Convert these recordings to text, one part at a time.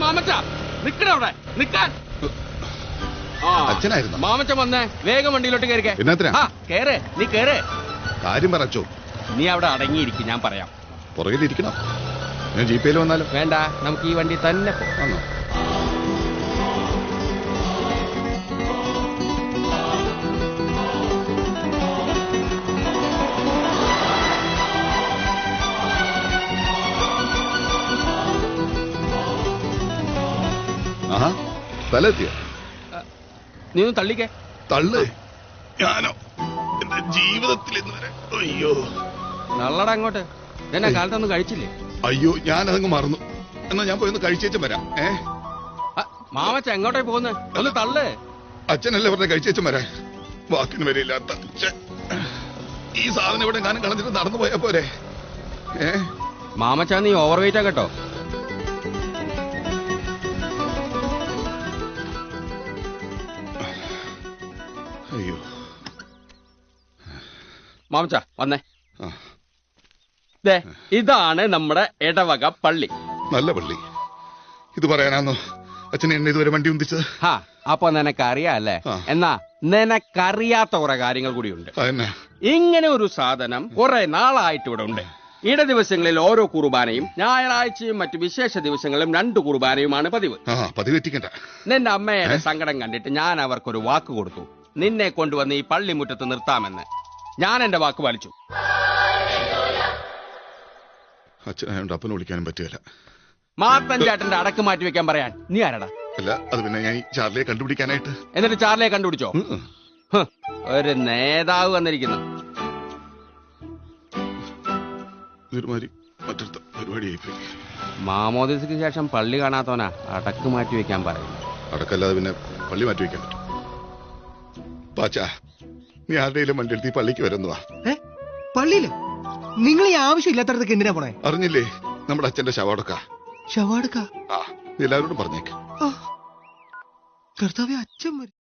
മാമച്ച നിക്കണവിടെ നിക്കാൻ. അച്ഛനായിരുന്നു മാമച്ച വന്നേ, വേഗം വണ്ടിയിലോട്ട് കയറിക്കേ. കേറ്, നീ കേറ്. കാര്യം പറച്ചോ. നീ അവിടെ അടങ്ങിയിരിക്കും, ഞാൻ പറയാം. പുറകിലിരിക്കണം. ഞാൻ ജീപ്പയിൽ വന്നാലും വേണ്ട, നമുക്ക് ഈ വണ്ടി തന്നെ പോകാം. സ്ഥലത്തിയ നീ ഒന്ന് തള്ളിക്കേ. തള്ളു. ഞാനോ എന്റെ ജീവിതത്തിൽ ഇന്നുവരെ അയ്യോ തള്ളട അങ്ങോട്ട്. എന്നാ കാലത്തൊന്നും കഴിച്ചില്ലേ? അയ്യോ ഞാനതങ്ങ് മറന്നു. എന്നാ ഞാൻ പോയി ഒന്ന് കഴിച്ചേച്ചും വരാം. മാമച്ച എങ്ങോട്ടേ പോകുന്നത്? ഒന്ന് തള്ളു. അച്ഛനല്ലേ പറഞ്ഞ കഴിച്ചേച്ചും വരാൻ. വാക്കിന് വരെയില്ലാത്ത ഈ സാധനം ഇവിടെ ഞാനും കളഞ്ഞിട്ട് നടന്നു പോയാ പോരെ. മാമച്ച നീ ഓവർ വെയിറ്റാ കേട്ടോ. അയ്യോ മാമച്ച വന്നേ. ഇതാണ് നമ്മുടെ ഇടവക പള്ളി. നല്ല പള്ളി. ഇത് പറയാനാന്നോ അച്ഛനെ എന്നെ ഇതുവരെ വണ്ടി ഉന്തിച്ചത്? അപ്പൊ നിനക്കറിയാല്ലേ? എന്നാ നിനക്കറിയാത്ത കുറെ കാര്യങ്ങൾ കൂടിയുണ്ട്. ഇങ്ങനെ ഒരു സാധനം കുറെ നാളായിട്ട് ഇവിടെ ഉണ്ട്. ഇട ദിവസങ്ങളിൽ ഓരോ കുർബാനയും ഞായറാഴ്ചയും മറ്റു വിശേഷ ദിവസങ്ങളിലും 2 കുർബാനയുമാണ് പതിവ്. നിന്റെ അമ്മയുടെ സങ്കടം കണ്ടിട്ട് ഞാൻ അവർക്കൊരു വാക്ക് കൊടുത്തു. നിന്നെ കൊണ്ടുവന്ന് ഈ പള്ളിമുറ്റത്ത് നിർത്താമെന്ന്. ഞാൻ എന്റെ വാക്ക് പാലിച്ചു. അച്ഛനായോണ്ട് അപ്പനെ വിളിക്കാനും പറ്റില്ല. മാത്തൻ ചേട്ടന്റെ അടക്ക് മാറ്റി വെക്കാൻ പറയാൻ നീ ആരടാ? അല്ല, അത് പിന്നെ ഞാൻ ചാർലിയെ കണ്ടുപിടിക്കാനായിട്ട്. എന്നിട്ട് ചാർലിയെ കണ്ടുപിടിച്ചോ? ഒരു നേതാവ് വന്നിരിക്കുന്നു. മാമോദിസയ്ക്ക് ശേഷം പള്ളി കാണാത്തവനാ അടക്ക് മാറ്റി വെക്കാൻ പറയും. അടക്കല്ലാതെ പിന്നെ പള്ളി മാറ്റി വെക്കാൻ പറ്റും? പാച്ചാ, നീ ആരുടെയും വണ്ടി എടുത്ത് ഈ പള്ളിക്ക് വരുന്നതാ. പള്ളിയില് നിങ്ങൾ ഈ ആവശ്യമില്ലാത്തടത്തേക്ക് എന്തിനാ പോണേ? അറിഞ്ഞില്ലേ, നമ്മുടെ അച്ഛന്റെ ശവാടക്ക. ശവാടക്ക? എല്ലാവരോടും പറഞ്ഞേക്ക്. കർത്താവേ, അച്ഛൻ വരും.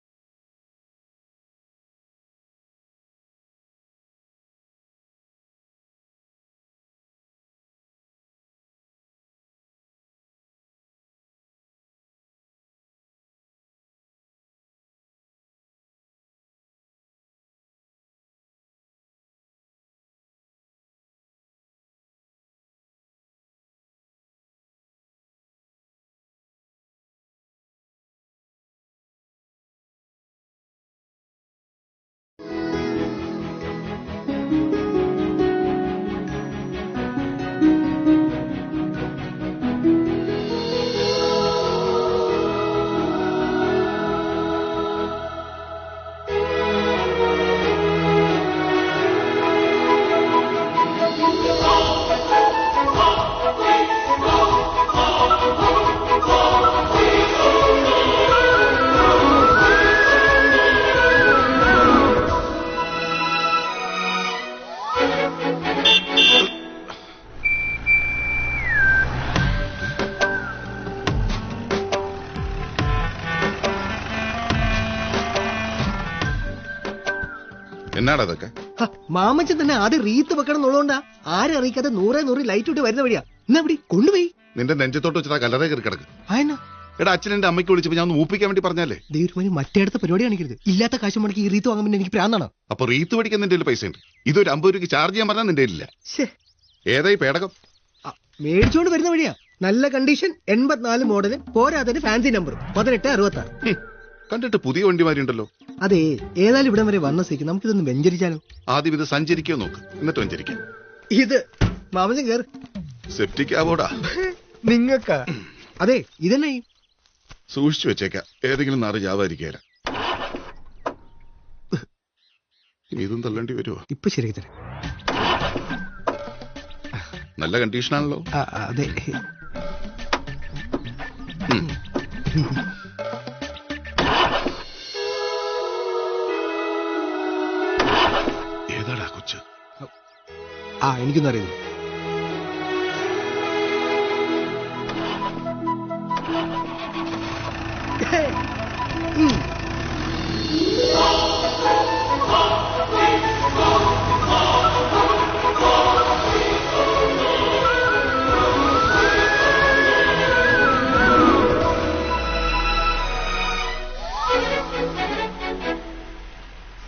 എന്നാടാ അതൊക്കെ? മാമച്ചൻ തന്നെ ആദ്യം റീത്ത് വെക്കണം എന്നുള്ളതുകൊണ്ടാ. ആരെ അറിയിക്കാതെ 100 ലൈറ്റ് ഇട്ട് വരുന്ന വഴിയാ. എന്നാ അവിടെ കൊണ്ടുപോയി നിന്റെ നെഞ്ചത്തോട്ട് വെച്ചാ കല്ലറ കയറി കിടക്ക്. എടാ, അച്ഛൻ എന്റെ അമ്മയ്ക്ക് വിളിച്ചപ്പോ ഞാൻ ഒന്ന് ഊപ്പിക്കാൻ വേണ്ടി പറഞ്ഞല്ലേ. ദൈവമേ, മറ്റേടത്തെ പരിപാടി കാണിക്കരുത്. ഇല്ലാത്ത കാശ് മുടക്കി ഈ റീത്ത് വാങ്ങുമ്പോൾ എനിക്ക് പ്രാന്താണ്. അപ്പൊ റീത്ത് പഠിക്കാൻ നിന്റെ പൈസ ഉണ്ട്. ഇതൊരു 50 രൂപയ്ക്ക് ചാർജ് ചെയ്യാൻ പറഞ്ഞാൽ നിന്റെ ഇല്ല. ഏതായി പേടകം? മേടിച്ചോണ്ട് വരുന്ന വഴിയാ. നല്ല കണ്ടീഷൻ, 84 മോഡല്, പോരാതെ ഫാൻസി നമ്പർ 1866. കണ്ടിട്ട് പുതിയ വണ്ടിമാരി ഉണ്ടല്ലോ. അതെ, ഏതായാലും ഇവിടം വരെ വന്ന സ്ഥിതിക്ക് നമുക്കിതൊന്ന് വെഞ്ചരിച്ചാലോ? ആദ്യം ഇത് സഞ്ചരിക്കോ നോക്ക്, എന്നിട്ട് വെഞ്ചരിക്കാം. ഇത് മാമച്ചൻ കേറ്. സെപ്റ്റിക് ആവോടാ നിങ്ങൾക്കാ? അതെ, ഇതന്നെ സൂക്ഷിച്ചു വെച്ചേക്കാം. ഏതെങ്കിലും നാറ് ജാവായിരിക്കല. ഇതും തള്ളേണ്ടി വരുമോ? ഇപ്പൊ ശരി തരാം. നല്ല കണ്ടീഷനാണല്ലോ. അതെ. ഏതാടാ കൊച്ച്? എനിക്കൊന്നും അറിയില്ല.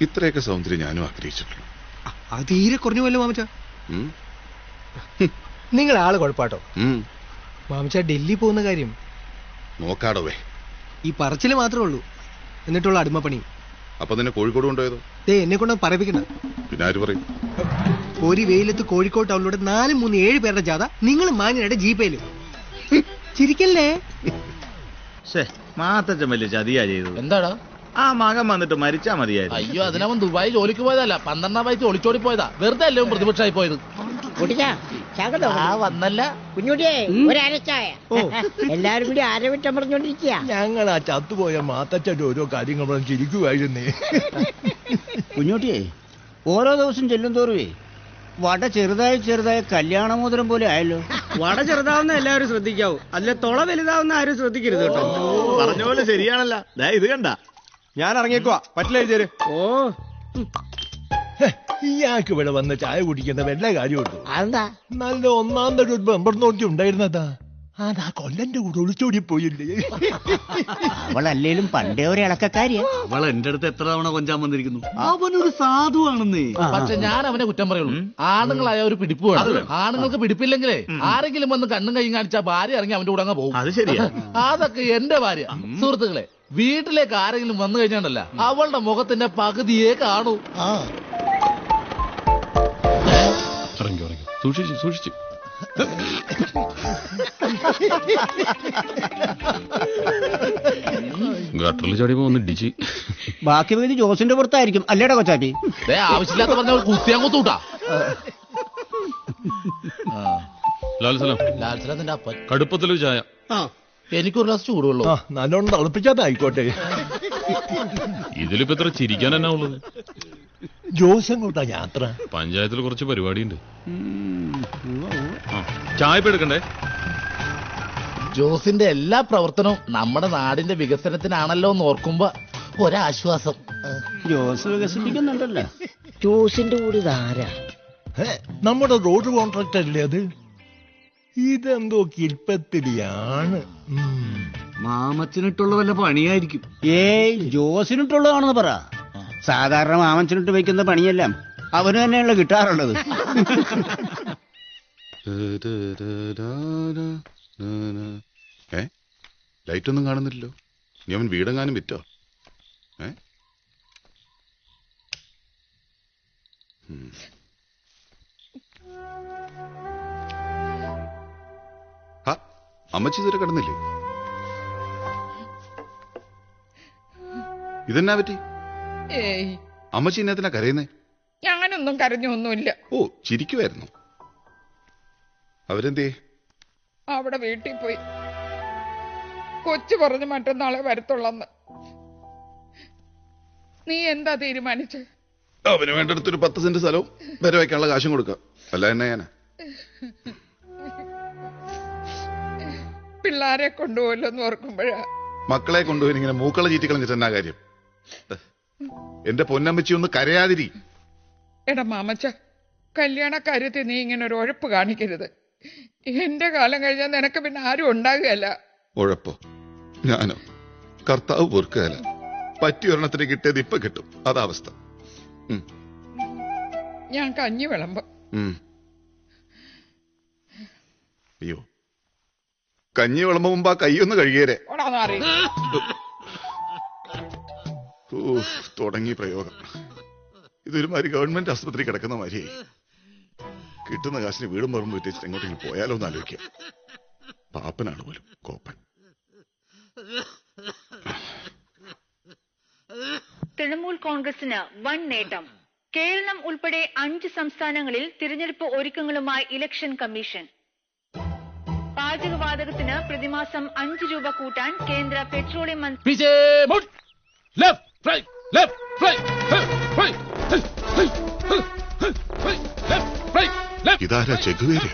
ഇത്രയൊക്കെ സൗന്ദര്യം ഞാനും ആഗ്രഹിച്ചിട്ടുള്ളൂ. അത് തീരെ കുറഞ്ഞു പോയല്ലോ മാമച്ച. നിങ്ങൾ ആള് കുഴപ്പാട്ടോ. മാമച്ച ഡൽഹി പോകുന്ന കാര്യം നോക്കാടോവേ. ഈ പറച്ചില് മാത്രമേ ഉള്ളൂ, എന്നിട്ടുള്ള അടിമപ്പണി. അപ്പൊ നിന്നെ കോഴിക്കോട് കൊണ്ടുപോയതോ? എന്നെ കൊണ്ട് പറയിപ്പിക്കണ്ട. പിന്നെ ആര് പറയും? ഒരു വെയിലത്ത് കോഴിക്കോട് ടൗണിലൂടെ 4, 3, 7 പേരുടെ ജാഥ നിങ്ങൾ മാന്യനായിട്ട് ജീപ്പയില്. ചിരിക്കല്ലേ? മാത്തച്ഛൻ വലിയ ചതിയാ ചെയ്തത്. എന്താടാ? ആ മകൻ വന്നിട്ട് മരിച്ചാ മതിയായിരുന്നു. അയ്യോ, അതിനവൻ ദുബായി ജോലിക്ക് പോയതല്ല, 12ാം വയസ്സിൽ ഒളിച്ചോടി പോയതാ. വെറുതെ അല്ലേ പ്രതിപക്ഷമായി പോയത്. വന്നല്ല കുഞ്ഞുടിയേ, ഒരരച്ചായ. എല്ലാരും കൂടി ആരവിട്ടം പറഞ്ഞോണ്ടിരിക്കുക. ഞങ്ങൾ ആ ചത്തുപോയ മാത്തച്ഛന്റെ ഓരോ കാര്യങ്ങൾ പറഞ്ഞ് ചിരിക്കുവായിരുന്നേ. കുഞ്ഞോട്ടിയേ, ഓരോ ദിവസം ചെല്ലും തോറുവേ വട ചെറുതായി കല്യാണമോതിരം പോലെ ആയല്ലോ. വട ചെറുതാവുന്ന എല്ലാവരും ശ്രദ്ധിക്കാവൂ, അതിലെ തുള വലുതാവുന്ന ആരും ശ്രദ്ധിക്കരുത് കേട്ടോ. പറഞ്ഞ പോലെ ശരിയാണല്ല. ഇത് കണ്ട, ഞാൻ ഇറങ്ങിയേക്കുവാ, പറ്റില്ല എഴുതിയര്. ഇയാൾക്ക് ഇവിടെ വന്ന് ചായ കുടിക്കുന്ന വല്ല കാര്യമുണ്ടോ? അതെന്താ? നല്ല ഒന്നാം തരം ഒരു ബമ്പർ നോട്ടി ഉണ്ടായിരുന്നതാ, അതാ കൊല്ലന്റെ കൂടെ ഒളിച്ചോടി പോയില്ലേ. അവളല്ലേലും പണ്ടേ ഒരു ഇളക്കക്കാരിയാ. അവൾ എന്റെ അടുത്ത് എത്ര തവണ കൊഞ്ചാൻ വന്നിരിക്കുന്നു. അവനൊരു സാധുവാണെന്നേ. പക്ഷെ ഞാൻ അവനെ കുറ്റം പറയുള്ളൂ. ആണുങ്ങളായ ഒരു പിടിപ്പ് വേണം. ആണുങ്ങൾക്ക് പിടിപ്പില്ലെങ്കിലേ ആരെങ്കിലും വന്ന് കണ്ണും കൈയും കാണിച്ചാ ഭാര്യ ഇറങ്ങി അവന്റെ കൂടെ അങ്ങ് പോകും. അത് ശരിയാ. അതൊക്കെ എന്റെ ഭാര്യ. സുഹൃത്തുക്കളെ, വീട്ടിലേക്ക് ആരെങ്കിലും വന്നു കഴിഞ്ഞാണ്ടല്ല അവളുടെ മുഖത്തിന്റെ പകുതിയെ കാണൂ. സൂക്ഷിച്ചു ഗട്ടറിൽ ചാടിയപ്പോ ഒന്ന് ഇടിച്ച്. ബാക്കി പകുതി ജോസിന്റെ പുറത്തായിരിക്കും അല്ലേടാ കൊച്ചാപ്പി? ആവശ്യമില്ലാത്ത പറഞ്ഞ കുത്തിയാൻ കുത്തൂട്ടാ. ലാൽസലത്തിന്റെ അപ്പൻ കടുപ്പത്തിലൊരു ചായ. എനിക്കൊരു ഗ്ലാസ് ചൂടുവെള്ളോ. നല്ലോണം തിളപ്പിച്ചാതായിക്കോട്ടെ. ഇതിലിപ്പോ എത്ര ചിരിക്കാൻ എന്നാ ഉള്ളത്? ജോസങ്ങോട്ടാ യാത്ര. പഞ്ചായത്തിൽ കുറച്ച് പരിപാടിയുണ്ട്. ചായ എടുക്കണ്ടേ? ജോസിന്റെ എല്ലാ പ്രവർത്തനവും നമ്മുടെ നാടിന്റെ വികസനത്തിനാണല്ലോ എന്ന് ഓർക്കുമ്പോ ഒരാശ്വാസം. ജോസ് വികസിപ്പിക്കുന്നുണ്ടല്ലോ. ജോസിന്റെ കൂടി ഇതാരാ? നമ്മുടെ റോഡ് കോൺട്രാക്ടർ അല്ലേ അത്? ഇതെന്തോ കിൽപ്പത്തിരിയാണ്. മാമച്ചനിട്ടുള്ള വല്ല പണിയായിരിക്കും. ഏയ്, ജോസിനിട്ടുള്ളതാണെന്ന് പറ. സാധാരണ മാമച്ചനിട്ട് വയ്ക്കുന്ന പണിയെല്ലാം അവന് തന്നെയുള്ള കിട്ടാറുള്ളത്. ലൈറ്റ് ഒന്നും കാണുന്നില്ലല്ലോ. നീ അവൻ വീടെങ്ങാനും വിറ്റോ? അമ്മച്ചി ഇതുവരെ കിടന്നില്ലേ? ഇതെന്നാ പറ്റി? അമ്മച്ചി ഇന്നത്തിനാ കരയുന്നേ? ഞാനൊന്നും കരഞ്ഞൊന്നുമില്ല. ഓ, ചിരിക്കുവായിരുന്നു. അവരെന്തേ? അവിടെ വീട്ടിൽ പോയി. കൊച്ചു പറഞ്ഞു മറ്റന്നാളെ വരത്തുള്ളന്ന്. നീ എന്താ തീരുമാനിച്ചത്? അവന് വേണ്ടടുത്തൊരു 10 സെന്റ് സ്ഥലവും വരെ വയ്ക്കാനുള്ള കാശും കൊടുക്കാം. അല്ല എന്നാ ഞാനാ? പിള്ളാരെ കൊണ്ടുപോയില്ലെന്ന് ഓർക്കുമ്പോഴാ. മക്കളെ കൊണ്ടുപോയി ഇങ്ങനെ മൂക്കള ചീറ്റിക്കളഞ്ഞിട്ട് എന്നാ കാര്യം? എന്റെ പൊന്നമ്മച്ചി ഒന്ന് കരയാതിരി. എടാ മാമച്ച, കല്യാണ കാര്യത്തിൽ നീ ഇങ്ങനെ ഒരു ഉഴപ്പ് കാണിക്കരുത്. എന്റെ കാലം കഴിഞ്ഞാൽ നിനക്ക് പിന്നെ ആരും ഉണ്ടാകുകയല്ല. ഉഴപ്പോ? ഞാനോ? കർത്താവ് പൊറുക്കുകയല്ല. പറ്റിയൊരെണ്ണത്തിന് കിട്ടിയത് ഇപ്പൊ കിട്ടും, അതാവസ്ഥ. ഞാൻ കഞ്ഞി വിളമ്പ. അയ്യോ, കഞ്ഞി വിളമ്പ മുമ്പ് ആ കൈയൊന്ന് കഴുകിയേരെ. തുടങ്ങി പ്രയോഗം. ഇതൊരുമാതിരി ഗവൺമെന്റ് ആസ്പത്രി കിടക്കുന്ന മാതിരിയായി. കിട്ടുന്ന കാശിന് വീടും പറമ്പ് വിറ്റിച്ചിട്ട് എങ്ങോട്ടെങ്കിലും പോയാലോ എന്ന് ആലോചിക്കാം. പാപ്പനാണ് പോലും കോപ്പൻ. തൃണമൂൽ കോൺഗ്രസിന് വൻ നേട്ടം. കേരളം ഉൾപ്പെടെ 5 സംസ്ഥാനങ്ങളിൽ തിരഞ്ഞെടുപ്പ് ഒരുക്കങ്ങളുമായി ഇലക്ഷൻ കമ്മീഷൻ. പാചകവാതകത്തിന് പ്രതിമാസം 5 രൂപ കൂട്ടാൻ കേന്ദ്ര പെട്രോളിയം മന്ത്രി. ഇതാരാ? ചെഗുവേര?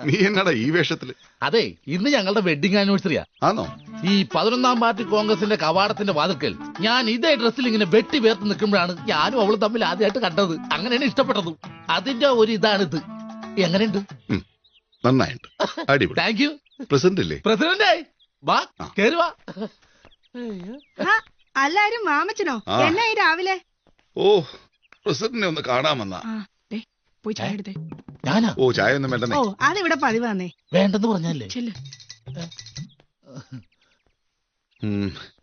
നീ എന്നാടാ ഈ വേഷത്തില്? അതെ, ഇന്ന് ഞങ്ങളുടെ വെഡിങ് ആനിവേഴ്സറിയാ. ആണോ? ഈ 11ാം പാർട്ടി കോൺഗ്രസിന്റെ കവാടത്തിന്റെ വാതിൽക്കൽ ഞാൻ ഇതേ ഡ്രസ്സിൽ ഇങ്ങനെ വെട്ടി വേർത്ത് നിൽക്കുമ്പോഴാണ് ഞാനും അവളും തമ്മിൽ ആദ്യമായിട്ട് കണ്ടത്. അങ്ങനെയാണ് ഇഷ്ടപ്പെട്ടത്. അതിന്റെ ഒരു ഇതാണിത്. എങ്ങനെയുണ്ട്? നന്നായിട്ട് അടിപൊളി. Thank you. പ്രസിഡന്റ് ഇല്ലേ? പ്രസിഡന്റ് വാ, കേറി വാ. എല്ലാരും മാമച്ചനോ? ആ. എന്നാ ഈ രാവിലെ? ഓ, പ്രസിഡന്റിനെ ഒന്ന് കാണാമെന്നാ. പോയി ചായ എടുത്തേ. ഞാനാ? ഓ, ചായ ഒന്നും വേണ്ടേ? ഓ, അതിവിടെ പതിവാന്നേ. വേണ്ടെന്ന് പറഞ്ഞല്ലേ?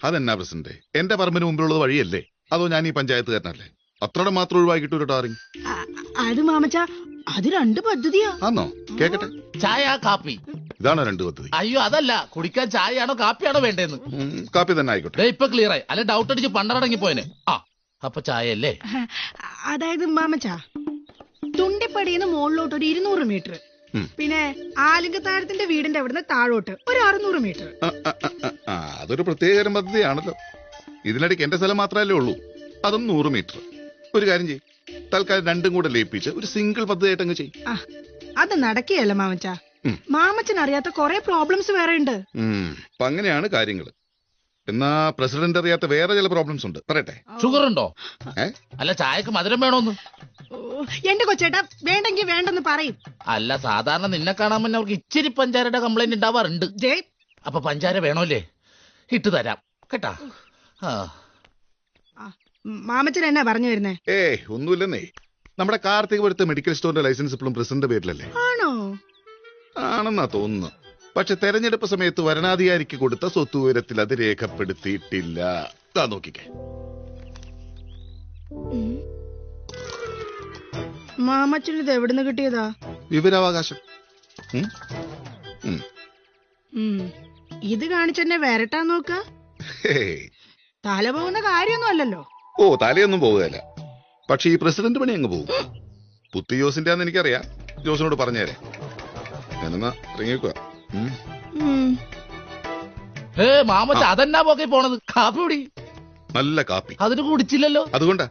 അതെന്നാ പ്രസിഡന്റ്, എന്റെ പറമ്പിന് മുമ്പിലുള്ളത് വഴിയല്ലേ, അതോ ഞാൻ ഈ പഞ്ചായത്തുകാരനല്ലേ? അത്രയുടെ മാത്രം ഒഴിവാക്കി കിട്ടൂല ടാറിങ്. അത് മാമച്ച, അത് 2 പദ്ധതിയാ. ആന്നോ? കേക്കട്ടെ. ചായ കാപ്പി. ഇതാണോ 2 പദ്ധതി? അയ്യോ അതല്ല, കുടിക്കാൻ ചായയാണോ കാപ്പിയാണോ വേണ്ടേന്ന്. കാപ്പി തന്നെ ആയിക്കോട്ടെ. ഇപ്പൊ ക്ലിയർ ആയി. അല്ലെ ഡൗട്ട് അടിച്ച് പണ്ടടങ്ങി പോയനെ. ആ അപ്പൊ ചായ അല്ലേ? അതായത് മാമച്ച, തുണ്ടിപ്പടിന്ന് മുകളിലോട്ട് ഒരു 200 മീറ്റർ, പിന്നെ ആലിംഗത്താഴത്തിന്റെ വീടിന്റെ അവിടുന്ന് താഴോട്ട് ഒരു 600 മീറ്റർ. അതൊരു പ്രത്യേകതരം പദ്ധതിയാണല്ലോ. ഇതിനിടയ്ക്ക് എന്റെ സ്ഥലം മാത്രമല്ലേ ഉള്ളൂ, അതും 100 മീറ്റർ. ഒരു കാര്യം ചെയ്യും, തൽക്കാലം 2ഉം കൂടെ ലയിപ്പിച്ച് ഒരു സിംഗിൾ പദ്ധതിയായിട്ട് അങ്ങ് ചെയ്യും. അത് നടക്കുകയല്ല മാമച്ച. മാമച്ചൻ അറിയാത്ത കുറെ പ്രോബ്ലംസ് വേറെ ഉണ്ട്. അപ്പൊ അങ്ങനെയാണ് കാര്യങ്ങൾ. എന്നാ പ്രസിഡന്റ് അറിയാത്ത വേറെ ചില പ്രോബ്ലംസ് ഉണ്ട്, പറയട്ടെ? ഷുഗർ ഉണ്ടോ? അല്ല ചായക്ക് മധുരം വേണോന്ന്? എന്റെ കൊച്ചേട്ടാ, വേണ്ടെങ്കിൽ വേണ്ടെന്ന് പറയും. അല്ല സാധാരണ നിന്നെ കാണാൻ മുന്നേ അവർക്ക് ഇച്ചിരി പഞ്ചാരയുടെ കംപ്ലൈന്റ് ഉണ്ടാവാറുണ്ട്. അപ്പൊ പഞ്ചാര വേണോല്ലേ? ഇട്ട് തരാം കേട്ടാ. മാമച്ചൻ എന്നാ പറഞ്ഞു വരുന്നേ? ഒന്നുമില്ലെന്നേ, നമ്മുടെ കാർത്തികപുരത്തെ മെഡിക്കൽ സ്റ്റോറിന്റെ ലൈസൻസ് ഇപ്പോഴും പ്രസിഡന്റ് പേരിലല്ലേ? ആണോ? ആണെന്നാ തോന്നുന്നു. പക്ഷെ തെരഞ്ഞെടുപ്പ് സമയത്ത് വരണാധികാരിക്ക് കൊടുത്ത സ്വത്ത് വിവരത്തിൽ അത് രേഖപ്പെടുത്തിയിട്ടില്ല. താ നോക്കിക്കേ. മാമച്ചൻ ഇത് എവിടുന്ന് കിട്ടിയതാ? വിവരാവകാശം. ഇത് കാണിച്ചെന്നെ വരട്ടാൻ നോക്ക. തല പോകുന്ന കാര്യമൊന്നും അല്ലല്ലോ. ഓ, തലയൊന്നും പോകുകയല്ല. പക്ഷെ ഈ പ്രസിഡന്റ് പണി അങ്ങ് പോകും. പുത്തി ജോസിന്റെ ആണെന്ന് എനിക്കറിയാം. ജോസിനോട് പറഞ്ഞേരെ. ഞാനെന്നാ ഇറങ്ങിക്കുക. മാമച്ച അതെന്നാ പോക്കെ പോണത്? കാപ്പി കുടി. നല്ല കാപ്പി. അതിന് കുടിച്ചില്ലല്ലോ. അതുകൊണ്ടാ.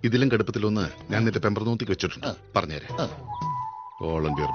ഇതിലും കടുപ്പത്തിലൊന്ന് ഞാൻ നിന്റെ പെമ്പർ നോത്തിക്ക് വെച്ചിട്ടുണ്ട്, പറഞ്ഞേരെ. വോളണ്ടിയർ.